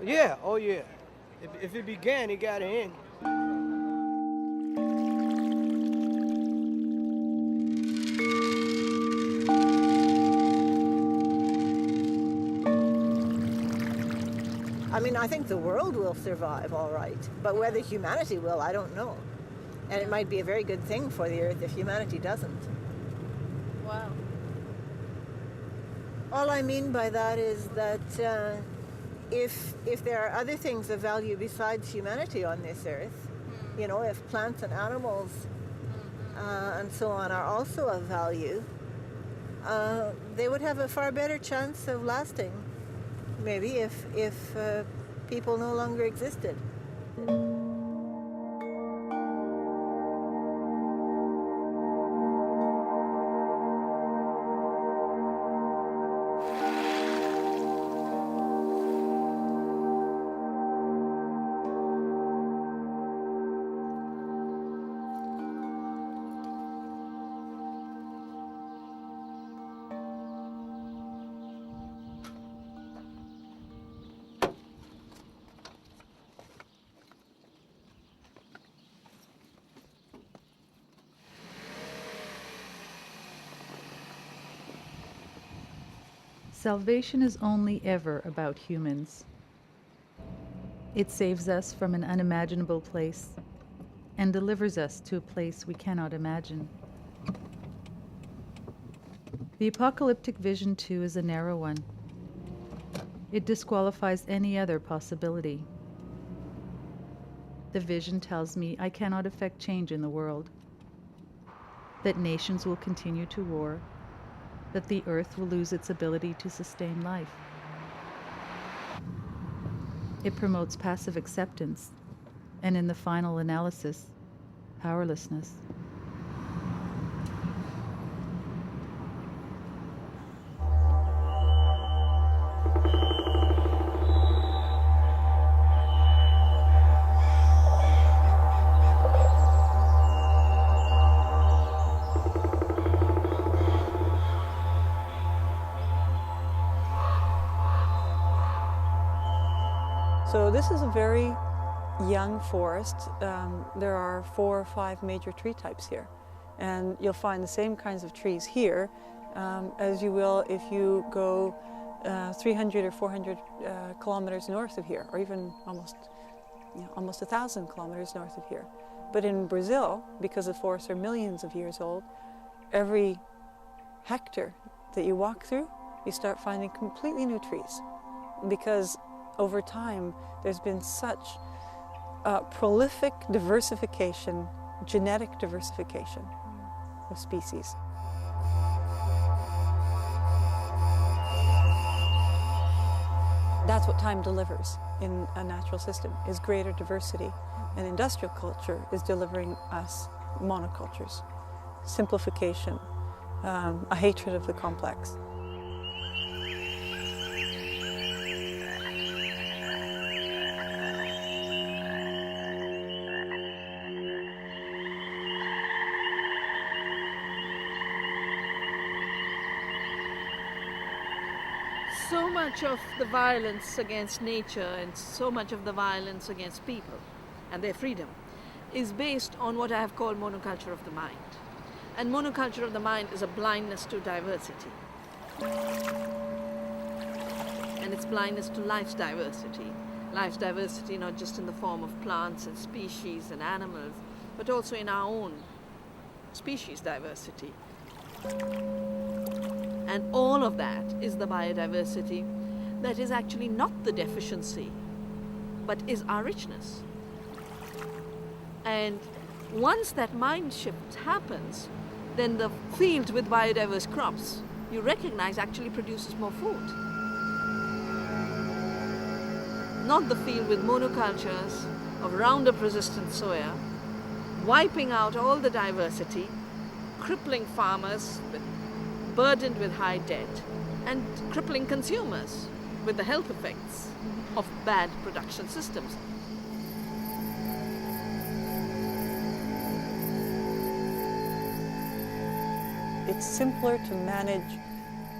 Yeah, oh yeah. If it began, it got to end. I mean, I think the world will survive all right, but whether humanity will, I don't know. And it might be a very good thing for the Earth if humanity doesn't. Wow. All I mean by that is that if there are other things of value besides humanity on this Earth, you know, if plants and animals and so on are also of value, they would have a far better chance of lasting, maybe, if people no longer existed. Salvation is only ever about humans. It saves us from an unimaginable place and delivers us to a place we cannot imagine. The apocalyptic vision, too, is a narrow one. It disqualifies any other possibility. The vision tells me I cannot effect change in the world, that nations will continue to war, that the earth will lose its ability to sustain life. It promotes passive acceptance, and in the final analysis, powerlessness. So this is a very young forest. There are 4 or 5 major tree types here. And you'll find the same kinds of trees here as you will if you go 300 or 400 kilometers north of here, or even almost 1,000 kilometers north of here. But in Brazil, because the forests are millions of years old, every hectare that you walk through, you start finding completely new trees. Because over time, there's been such prolific diversification, genetic diversification of species. That's what time delivers in a natural system, is greater diversity. And industrial culture is delivering us monocultures, simplification, a hatred of the complex. So much of the violence against nature and so much of the violence against people and their freedom is based on what I have called monoculture of the mind. And monoculture of the mind is a blindness to diversity. And it's blindness to life's diversity. Life's diversity not just in the form of plants and species and animals, but also in our own species diversity. And all of that is the biodiversity that is actually not the deficiency, but is our richness. And once that mind shift happens, then the field with biodiverse crops, you recognize, actually produces more food. Not the field with monocultures of Roundup-resistant soya, wiping out all the diversity, crippling farmers, burdened with high debt, and crippling consumers with the health effects of bad production systems. It's simpler to manage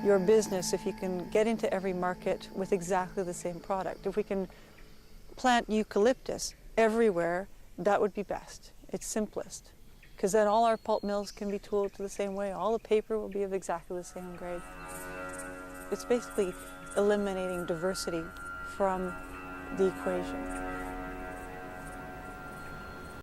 your business if you can get into every market with exactly the same product. If we can plant eucalyptus everywhere, that would be best. It's simplest. Because then all our pulp mills can be tooled to the same way. All the paper will be of exactly the same grade. It's basically eliminating diversity from the equation.